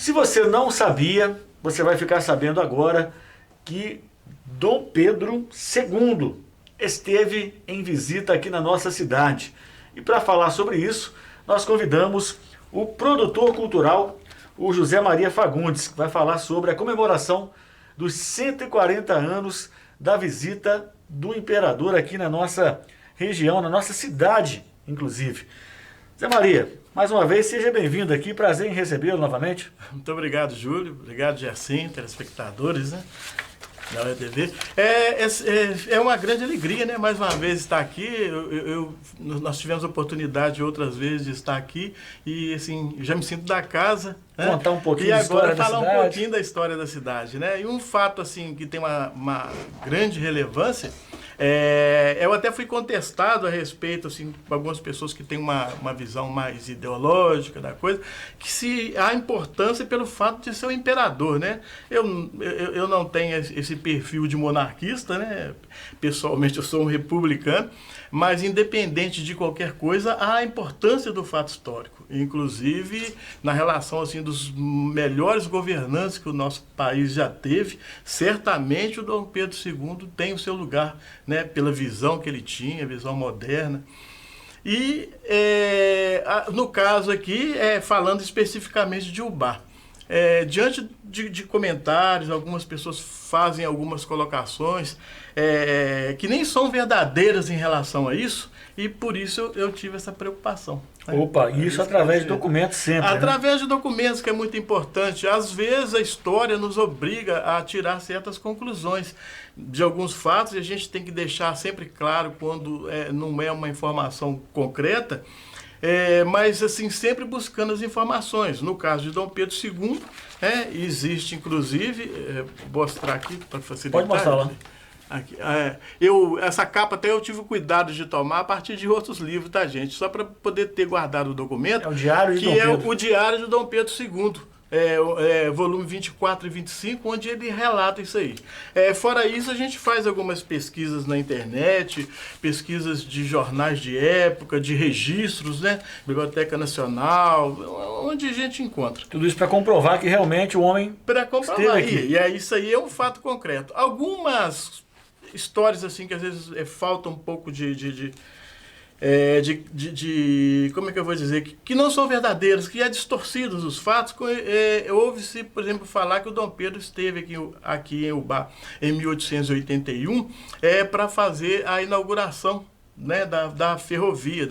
Se você não sabia, você vai ficar sabendo agora que Dom Pedro II esteve em visita aqui na nossa cidade. E para falar sobre isso, nós convidamos o produtor cultural, o José Maria Fagundes, que vai falar sobre a comemoração dos 140 anos da visita do imperador aqui na nossa região, na nossa cidade, inclusive. Zé Maria, mais uma vez, seja bem-vindo aqui, prazer em recebê-lo novamente. Muito obrigado, Júlio, obrigado, Gersim, telespectadores, né, da UETV. É uma grande alegria, né, mais uma vez estar aqui. Nós tivemos a oportunidade outras vezes de estar aqui e, assim, já me sinto da casa. Né? Contar um pouquinho da história da cidade. E agora falar um pouquinho da história da cidade, né, e um fato, assim, que tem uma grande relevância. Eu até fui contestado a respeito, assim, por algumas pessoas que têm uma visão mais ideológica da coisa, que se há importância pelo fato de ser o imperador, né? Eu não tenho esse perfil de monarquista, né? Pessoalmente eu sou um republicano, mas independente de qualquer coisa, há a importância do fato histórico, inclusive na relação, assim, dos melhores governantes que o nosso país já teve. Certamente o Dom Pedro II tem o seu lugar, né, pela visão que ele tinha, visão moderna. E no caso aqui, falando especificamente de Ubá, diante de comentários, algumas pessoas fazem algumas colocações que nem são verdadeiras em relação a isso, e por isso eu tive essa preocupação. Opa, isso através de documentos sempre. Através de documentos, que é muito importante. Às vezes a história nos obriga a tirar certas conclusões de alguns fatos, e a gente tem que deixar sempre claro quando não é uma informação concreta, mas assim, sempre buscando as informações. No caso de Dom Pedro II, existe inclusive, vou mostrar aqui para facilitar. Pode mostrar lá. Aqui, essa capa até eu tive o cuidado de tomar a partir de outros livros, tá, gente? Só para poder ter guardado o documento. É o Diário de Dom Pedro. Que é o Diário de Dom Pedro II. Volume 24 e 25, onde ele relata isso aí. Fora isso, a gente faz algumas pesquisas na internet, pesquisas de jornais de época, de registros, né? Biblioteca Nacional, onde a gente encontra. Tudo isso para comprovar que realmente o homem para comprovar aqui. E isso aí é um fato concreto. Algumas histórias, assim, que às vezes falta um pouco como é que eu vou dizer, que não são verdadeiros, que é distorcidos os fatos. Ouve-se, por exemplo, falar que o Dom Pedro esteve aqui em Ubá em 1881 para fazer a inauguração, né, da ferrovia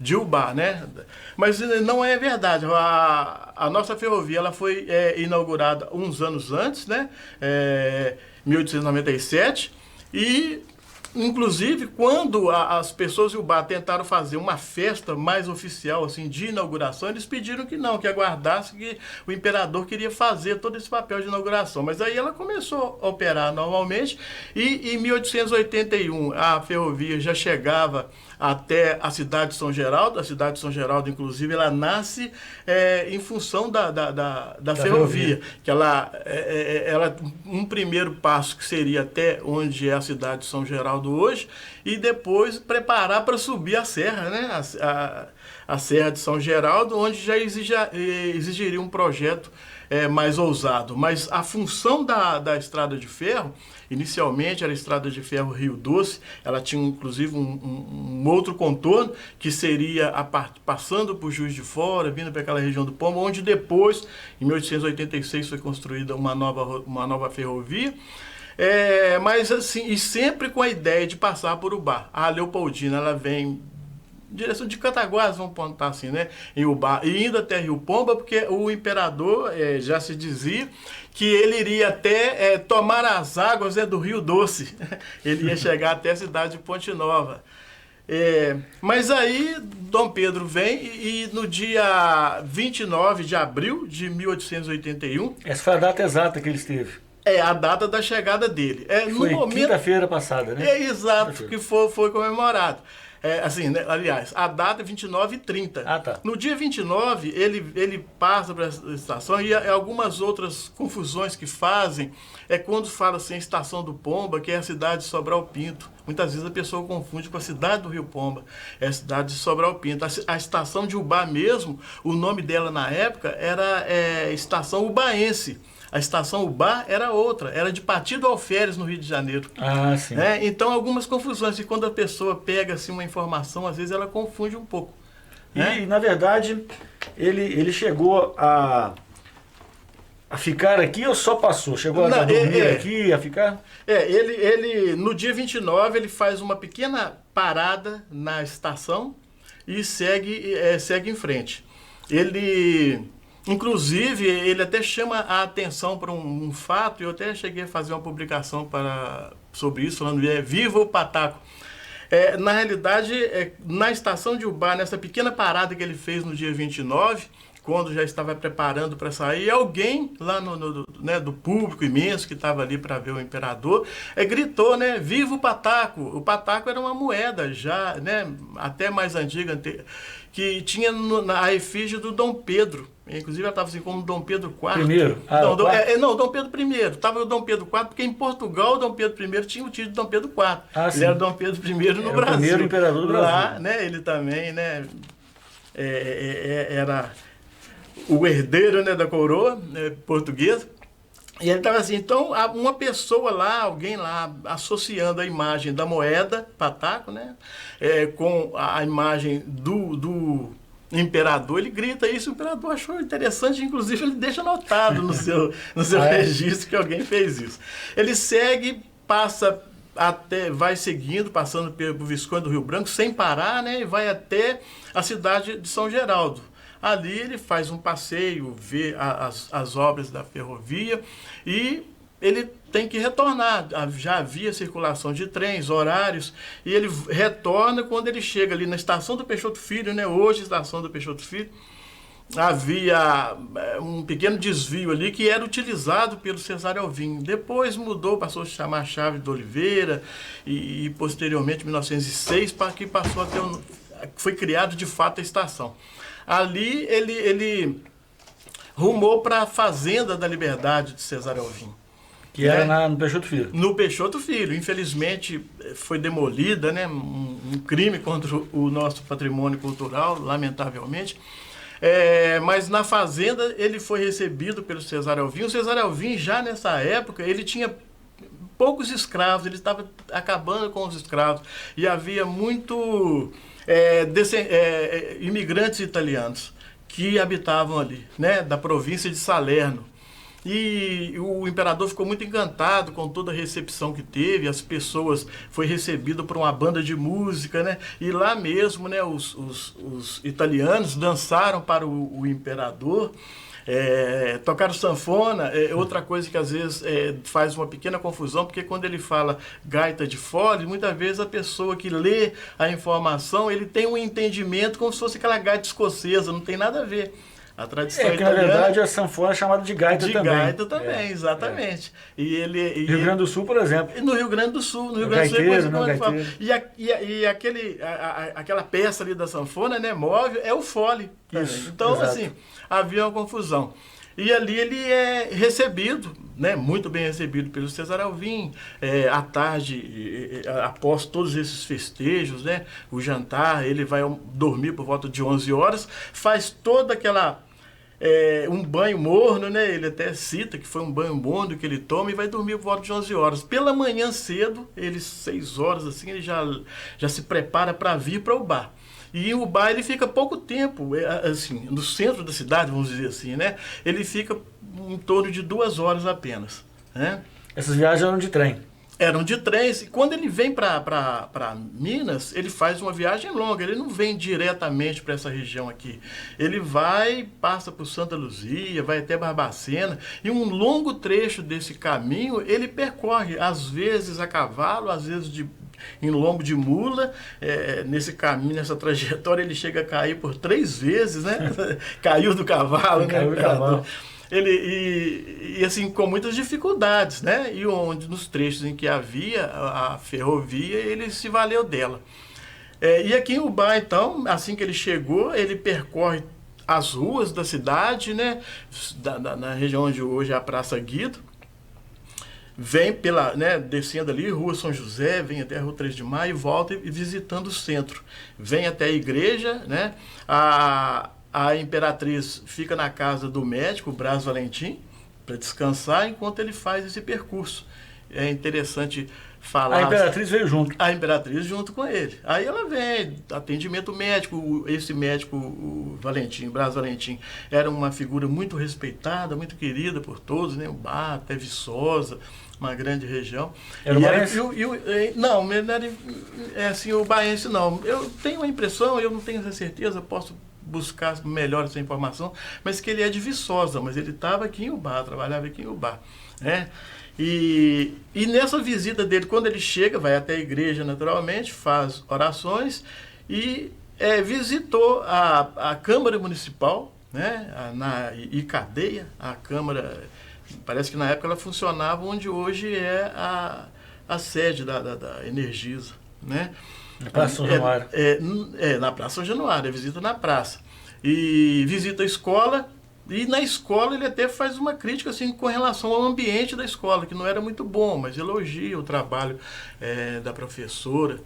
de Ubá, né? Mas não é verdade. A nossa ferrovia ela foi inaugurada uns anos antes, né? 1897, e inclusive, quando as pessoas de Ubá tentaram fazer uma festa mais oficial, assim, de inauguração, eles pediram que não, que aguardasse, que o imperador queria fazer todo esse papel de inauguração. Mas aí ela começou a operar normalmente, e em 1881 a ferrovia já chegava até a cidade de São Geraldo. A cidade de São Geraldo, inclusive, ela nasce em função da ferrovia, que ela um primeiro passo que seria até onde é a cidade de São Geraldo hoje, e depois preparar para subir a serra, né? A Serra de São Geraldo, onde já exigiria um projeto mais ousado. Mas a função da estrada de ferro, inicialmente era a estrada de ferro Rio Doce, ela tinha inclusive um outro contorno, que seria passando por Juiz de Fora, vindo para aquela região do Pombo, onde depois, em 1886, foi construída uma nova ferrovia. Mas assim, e sempre com a ideia de passar por Ubá. A Leopoldina, ela vem em direção de Cataguás, vamos apontar assim, né, em Ubá, e indo até Rio Pomba, porque o imperador já se dizia que ele iria até tomar as águas do Rio Doce. Ele ia chegar até a cidade de Ponte Nova. Mas aí Dom Pedro vem e no dia 29 de abril de 1881... Essa foi a data exata que ele esteve. A data da chegada dele. Foi quinta-feira passada, né? Exato, que foi comemorado. Assim, né, aliás, a data é 29 e 30. Ah, tá. No dia 29, ele passa para a estação, e algumas outras confusões que fazem quando fala assim, a estação do Pomba, que é a cidade de Sobral Pinto. Muitas vezes a pessoa confunde com a cidade do Rio Pomba, é a cidade de Sobral Pinto. A estação de Ubá mesmo, o nome dela na época era Estação Ubaense. A estação Ubá era outra, era de Partido Alferes, no Rio de Janeiro. Ah, sim. Então, algumas confusões. E quando a pessoa pega assim, uma informação, às vezes ela confunde um pouco. E, na verdade, ele chegou a ficar aqui ou só passou? Chegou a dormir aqui, a ficar? Ele no dia 29, ele faz uma pequena parada na estação e segue em frente. Inclusive, ele até chama a atenção para um fato, eu até cheguei a fazer uma publicação sobre isso, falando Viva o Pataco. Na realidade, na estação de Ubá, nessa pequena parada que ele fez no dia 29, quando já estava preparando para sair, alguém lá do público imenso que estava ali para ver o imperador, gritou, né, Viva o Pataco! O Pataco era uma moeda já, né, até mais antiga, que tinha a efígie do Dom Pedro. Inclusive ela estava assim como Dom Pedro IV. Primeiro? Não, Dom Pedro I. Estava o Dom Pedro IV, porque em Portugal o Dom Pedro I tinha o título de Dom Pedro IV. Ele era Dom Pedro I no Brasil. O primeiro imperador do Brasil. Lá, né, ele também, né, era o herdeiro, né, da coroa portuguesa. E ele estava assim, então uma pessoa lá, alguém lá, associando a imagem da moeda, Pataco, né, com a imagem do imperador, ele grita isso, o imperador achou interessante, inclusive ele deixa anotado no seu registro que alguém fez isso. Ele segue, vai seguindo, passando pelo Visconde do Rio Branco, sem parar, né, e vai até a cidade de São Geraldo. Ali ele faz um passeio, vê as obras da ferrovia e ele tem que retornar. Já havia circulação de trens, horários, e ele retorna quando ele chega ali na estação do Peixoto Filho, né? Hoje, estação do Peixoto Filho. Havia um pequeno desvio ali que era utilizado pelo Cesário Alvim. Depois mudou, passou a se chamar Chaves de Oliveira e posteriormente, em 1906, que passou a ter foi criado de fato a estação. Ali ele rumou para a Fazenda da Liberdade de Cesário Alvim. Que era no Peixoto Filho. No Peixoto Filho. Infelizmente foi demolida, né? Um crime contra o nosso patrimônio cultural, lamentavelmente. Mas na Fazenda ele foi recebido pelo Cesário Alvim. O Cesário Alvim, já nessa época, ele tinha poucos escravos, ele estava acabando com os escravos. E havia muito imigrantes italianos que habitavam ali, né, da província de Salerno. E o imperador ficou muito encantado com toda a recepção que teve, as pessoas, foi recebido por uma banda de música, né, e lá mesmo, né, os italianos dançaram para o imperador. Tocaram sanfona, outra coisa que às vezes faz uma pequena confusão, porque quando ele fala gaita de fole, muitas vezes a pessoa que lê a informação, ele tem um entendimento como se fosse aquela gaita escocesa, não tem nada a ver. A tradição italiana... na verdade, a sanfona é chamada de gaita também. De gaita também, exatamente. Rio Grande do Sul, por exemplo. No Rio Grande do Sul. No Rio Grande do Sul, aquela peça ali da sanfona, né, móvel, é o fole. Isso, então, exato. assim, havia uma confusão. E ali ele é recebido, né, muito bem recebido pelo Cesário Alvim. À tarde, após todos esses festejos, né, o jantar, ele vai dormir por volta de 11 horas, faz toda aquela... um banho morno, né? Ele até cita que foi um banho morno que ele toma e vai dormir por volta de 11 horas. Pela manhã cedo, 6 horas assim, ele já se prepara para vir para o bar. E o bar ele fica pouco tempo, assim, no centro da cidade, vamos dizer assim, né? Ele fica em torno de 2 horas apenas, né? Essas viagens eram de trem? Eram de trens. E quando ele vem para Minas, ele faz uma viagem longa. Ele não vem diretamente para essa região aqui. Ele passa por Santa Luzia, vai até Barbacena. E um longo trecho desse caminho ele percorre, às vezes a cavalo, às vezes em lombo de mula. Nesse caminho, nessa trajetória, ele chega a cair por 3 vezes, né? Caiu do cavalo, né? Caiu do cavalo. E assim, com muitas dificuldades, né? E onde, nos trechos em que havia a ferrovia, ele se valeu dela. E aqui em Ubá, então, assim que ele chegou, ele percorre as ruas da cidade, né? Na região onde hoje é a Praça Guido. vem pela, né, descendo ali, Rua São José, vem até a Rua 3 de Maio e volta e visitando o centro. Vem até a igreja, né? A Imperatriz fica na casa do médico, Braz Valentim, para descansar enquanto ele faz esse percurso. É interessante falar. A Imperatriz veio junto. A Imperatriz junto com ele. Aí ela vem, atendimento médico. Esse médico, o Valentim, Braz Valentim, era uma figura muito respeitada, muito querida por todos, né? O Bar, até Viçosa, uma grande região. Era o Baense? Não, ele era, assim, o Baense não. Eu tenho a impressão, eu não tenho essa certeza, posso buscar melhor essa informação, mas que ele é de Viçosa, mas ele estava aqui em Ubá, trabalhava aqui em Ubá, né? E nessa visita dele, quando ele chega, vai até a igreja naturalmente, faz orações e visitou a Câmara Municipal, né? E cadeia, a Câmara, parece que na época ela funcionava onde hoje é a sede da Energisa, né? Na Praça São Januário. Na Praça São Januário, visita na praça. E visita a escola, e na escola ele até faz uma crítica assim, com relação ao ambiente da escola, que não era muito bom, mas elogia o trabalho da professora.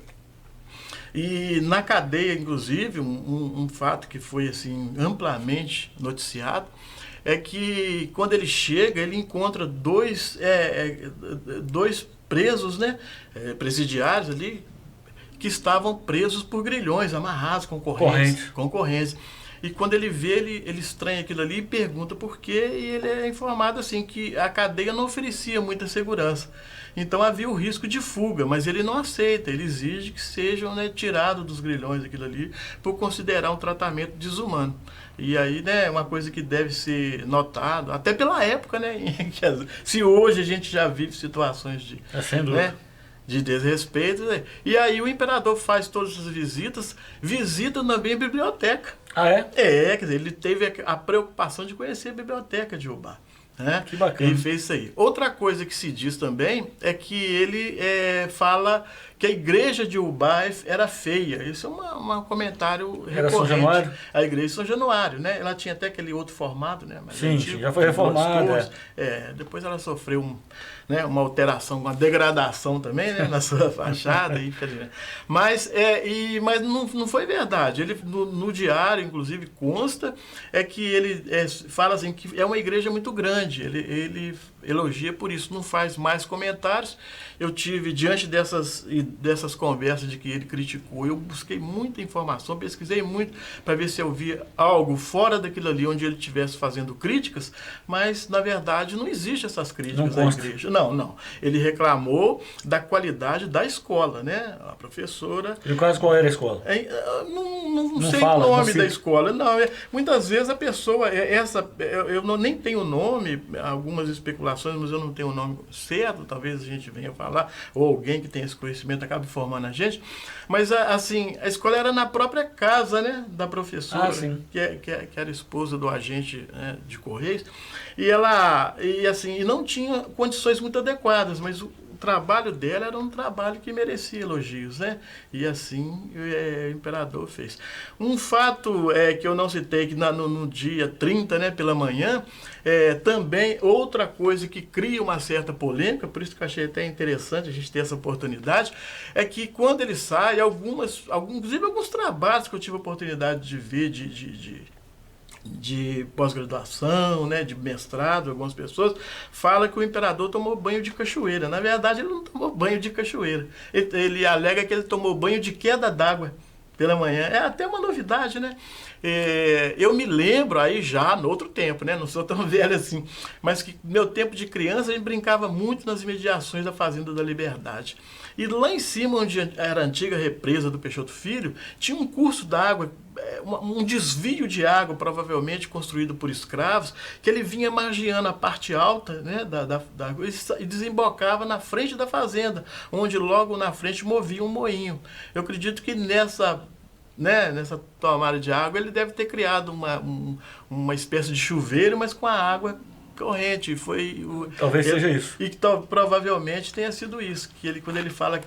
E na cadeia, inclusive, um fato que foi assim, amplamente noticiado, é que quando ele chega, ele encontra dois presos, né, presidiários ali, que estavam presos por grilhões, amarrados com correntes. E quando ele vê, ele estranha aquilo ali e pergunta por quê, e ele é informado assim que a cadeia não oferecia muita segurança. Então havia o risco de fuga, mas ele não aceita, ele exige que sejam, né, tirados dos grilhões aquilo ali, por considerar um tratamento desumano. E aí, né, uma coisa que deve ser notado, até pela época, né, se hoje a gente já vive situações de... Sem dúvida. Né, de desrespeito, né? E aí o imperador faz todas essas visitas, visita também a biblioteca. Ah, é? Quer dizer, ele teve a preocupação de conhecer a biblioteca de Ubá. Né? Que bacana. Ele fez isso aí. Outra coisa que se diz também é que ele fala que a igreja de Ubá era feia. Isso é um comentário recorrente. Era São Januário? A igreja de São Januário, né? Ela tinha até aquele outro formato, né? Mas sim, antigo, já foi reformada. Depois ela sofreu uma alteração, uma degradação também, né? Na sua fachada, infelizmente. Mas não foi verdade. Ele, no diário, inclusive, consta que ele fala assim, que é uma igreja muito grande. Ele elogia por isso, não faz mais comentários. Eu tive, diante dessas conversas de que ele criticou, eu busquei muita informação, pesquisei muito para ver se eu via algo fora daquilo ali onde ele estivesse fazendo críticas, mas na verdade não existe essas críticas à igreja. Não. Ele reclamou da qualidade da escola, né? A professora... E qual era a escola? Não sei o nome da escola. Não, muitas vezes a pessoa, eu nem tenho o nome, algumas especulações, mas eu não tenho o nome certo, talvez a gente venha falar, ou alguém que tem esse conhecimento acabe informando a gente, mas assim, a escola era na própria casa, né, da professora, que era esposa do agente, né, de Correios, e não tinha condições muito adequadas, mas o trabalho dela era um trabalho que merecia elogios, né? E assim o imperador fez. Um fato que eu não citei, que no dia 30, né, pela manhã, também outra coisa que cria uma certa polêmica, por isso que eu achei até interessante a gente ter essa oportunidade, é que quando ele sai, inclusive alguns trabalhos que eu tive a oportunidade de ver, de pós-graduação, né, de mestrado, algumas pessoas falam que o imperador tomou banho de cachoeira. Na verdade, ele não tomou banho de cachoeira. Ele alega que ele tomou banho de queda d'água pela manhã. É até uma novidade, né? Eu me lembro aí já no outro tempo, né? Não sou tão velho assim, mas que meu tempo de criança a gente brincava muito nas imediações da Fazenda da Liberdade. E lá em cima, onde era a antiga represa do Peixoto Filho, tinha um curso d'água, um desvio de água, provavelmente construído por escravos, que ele vinha margeando a parte alta, né, da água e desembocava na frente da fazenda, onde logo na frente movia um moinho. Eu acredito que nessa tomada de água ele deve ter criado uma espécie de chuveiro, mas com a água corrente. Talvez seja isso. E que provavelmente tenha sido isso, quando ele fala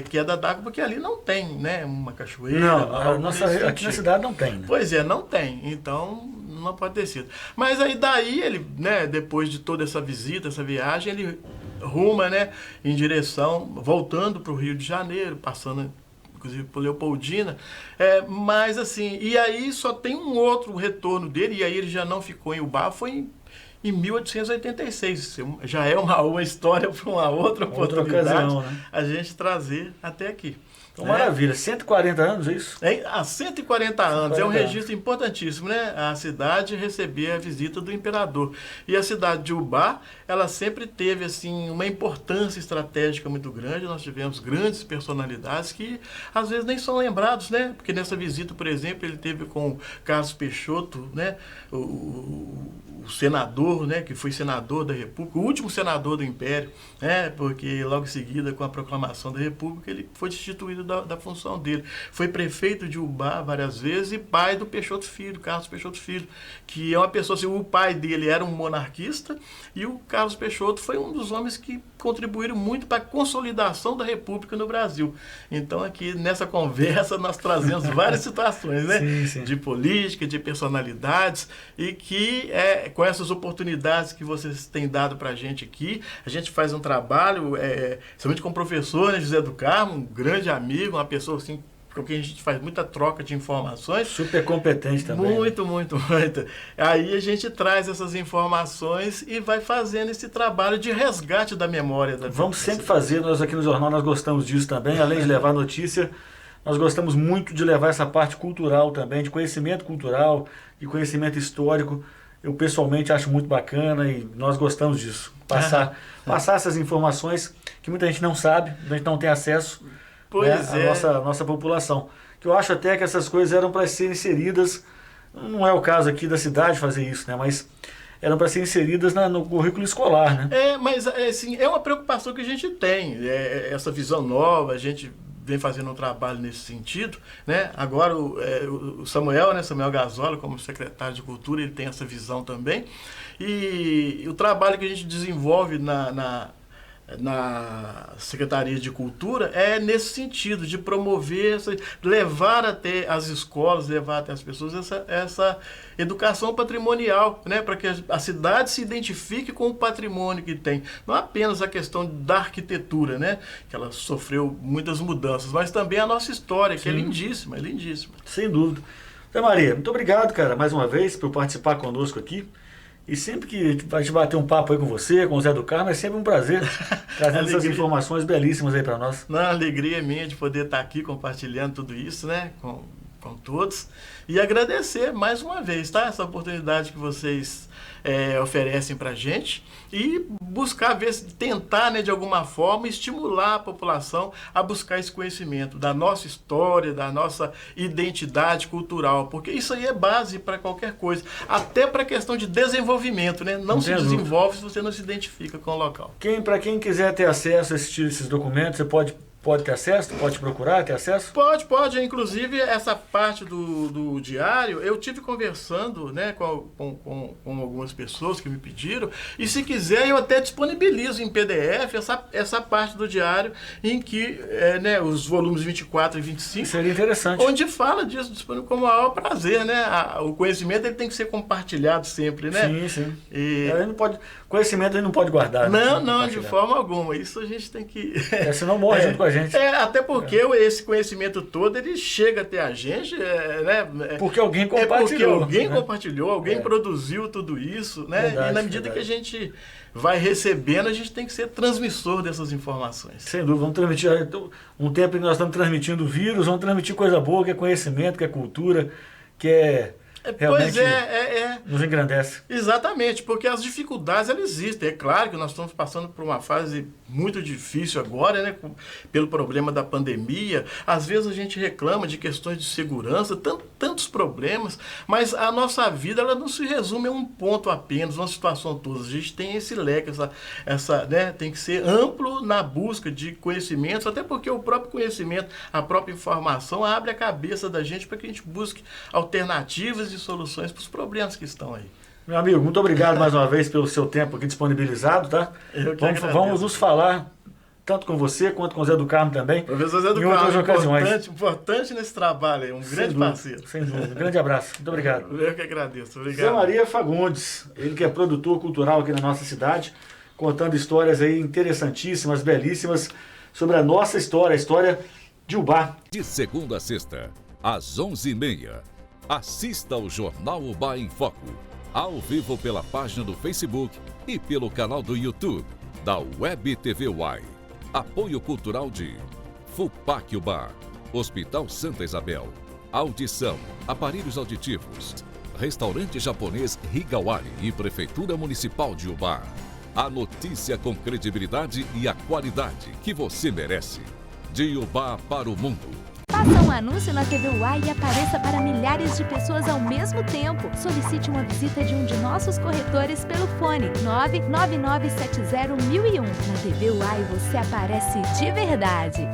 queda d'água, porque ali não tem, né, uma cachoeira. Não, aqui na cidade não tem. Né? Pois é, não tem. Então não pode ter sido. Mas daí ele, né, depois de toda essa visita, essa viagem, ele ruma, né, em direção, voltando para o Rio de Janeiro, passando inclusive por Leopoldina, mas assim, e aí só tem um outro retorno dele, e aí ele já não ficou em Ubá, foi em 1886. Já é uma história para uma outra oportunidade, ocasião, né? A gente trazer até aqui. Então, maravilha. 140 anos, é isso? Há 140 anos. É um registro importantíssimo, né? A cidade receber a visita do imperador. E a cidade de Ubá, ela sempre teve assim, uma importância estratégica muito grande. Nós tivemos grandes personalidades que às vezes nem são lembrados, né? Porque nessa visita, por exemplo, ele teve com Carlos Peixoto, né? O senador, né, que foi senador da República, o último senador do Império, né, porque logo em seguida, com a proclamação da República, ele foi destituído da função dele. Foi prefeito de Ubá várias vezes e pai do Peixoto Filho, Carlos Peixoto Filho, que é uma pessoa, assim, o pai dele era um monarquista e o Carlos Peixoto foi um dos homens que contribuíram muito para a consolidação da República no Brasil. Então, aqui nessa conversa, nós trazemos várias situações, né? Sim, sim. De política, de personalidades, e que com essas oportunidades que vocês têm dado para a gente aqui, a gente faz um trabalho, somente com o professor, né, José do Carmo, um grande amigo, uma pessoa assim, com quem a gente faz muita troca de informações. Super competente também. Muito, né? muito. Aí a gente traz essas informações e vai fazendo esse trabalho de resgate da memória. Vamos sempre fazer, nós aqui no Jornal nós gostamos disso também, além de levar notícia, nós gostamos muito de levar essa parte cultural também, de conhecimento cultural, de conhecimento histórico. Eu pessoalmente acho muito bacana e nós gostamos disso. Passar essas informações que muita gente não sabe, a gente não tem acesso. Pois a nossa população. Que eu acho até que essas coisas eram para ser inseridas, não é o caso aqui da cidade fazer isso, né? Mas eram para ser inseridas no currículo escolar, né? Mas assim, é uma preocupação que a gente tem, essa visão nova, a gente vem fazendo um trabalho nesse sentido, né? Agora o Samuel, né? Samuel Gazola, como secretário de Cultura, ele tem essa visão também. E o trabalho que a gente desenvolve na Secretaria de Cultura é nesse sentido, de promover, levar até as escolas, levar até as pessoas essa educação patrimonial, né, para que a cidade se identifique com o patrimônio que tem. Não apenas a questão da arquitetura, né, que ela sofreu muitas mudanças, mas também a nossa história, que é lindíssima, é lindíssima. Sem dúvida. Zé Maria, muito obrigado, cara, mais uma vez, por participar conosco aqui. E sempre que a gente bater um papo aí com você, com o Zé do Carmo, é sempre um prazer trazendo essas informações belíssimas aí para nós. A alegria é minha de poder estar aqui compartilhando tudo isso, né, com todos. E agradecer mais uma vez, tá? Essa oportunidade que vocês oferecem para a gente e buscar ver, tentar, né, de alguma forma, estimular a população a buscar esse conhecimento da nossa história, da nossa identidade cultural, porque isso aí é base para qualquer coisa, até para a questão de desenvolvimento, né? Não se desenvolve se você não se identifica com o local. Para quem quiser ter acesso a esses documentos, você pode ter acesso? Pode procurar, ter acesso? Pode. Inclusive, essa parte do diário, eu tive conversando, né, com algumas pessoas que me pediram, e se quiser, eu até disponibilizo em PDF essa parte do diário, em que né, os volumes 24 e 25... Seria interessante. Onde fala disso, disponível com o maior prazer, né? O conhecimento ele tem que ser compartilhado sempre, né? Sim. Conhecimento a gente não pode guardar. Não, de forma alguma. Isso a gente tem que... senão morre junto com a gente. Até porque esse conhecimento todo, ele chega até a gente, né? Porque alguém compartilhou. Alguém produziu tudo isso, né? Verdade, e na medida que a gente vai recebendo, a gente tem que ser transmissor dessas informações. Sem dúvida, vamos transmitir, um tempo que nós estamos transmitindo vírus, vamos transmitir coisa boa, que é conhecimento, que é cultura, que é... Realmente nos engrandece. Exatamente, porque as dificuldades elas existem. É claro que nós estamos passando por uma fase muito difícil agora, né, pelo problema da pandemia. Às vezes a gente reclama de questões de segurança, tantos problemas, mas a nossa vida ela não se resume a um ponto apenas, uma situação toda. A gente tem esse leque, né, tem que ser amplo na busca de conhecimentos, até porque o próprio conhecimento, a própria informação abre a cabeça da gente para que a gente busque alternativas e soluções para os problemas que estão aí. Meu amigo, muito obrigado mais uma vez pelo seu tempo aqui disponibilizado, tá? Vamos nos falar tanto com você quanto com o Zé do Carmo também. Professor Zé do Carmo, importante nesse trabalho aí, grande parceiro. Sem dúvida, um grande abraço, muito obrigado. Eu que agradeço, obrigado. Zé Maria Fagundes, ele que é produtor cultural aqui na nossa cidade, contando histórias aí interessantíssimas, belíssimas, sobre a nossa história, a história de Ubá. De segunda a sexta, às 11h30, assista ao Jornal Ubá em Foco, ao vivo pela página do Facebook e pelo canal do YouTube da Web TV Uai. Apoio cultural de FUPAC Ubá, Hospital Santa Isabel, Audição, Aparelhos Auditivos, Restaurante Japonês Higawari e Prefeitura Municipal de Ubá. A notícia com credibilidade e a qualidade que você merece. De Ubá para o mundo. Faça um anúncio na TV Uai e apareça para milhares de pessoas ao mesmo tempo. Solicite uma visita de um de nossos corretores pelo fone 99970-1001. Na TV Uai você aparece de verdade.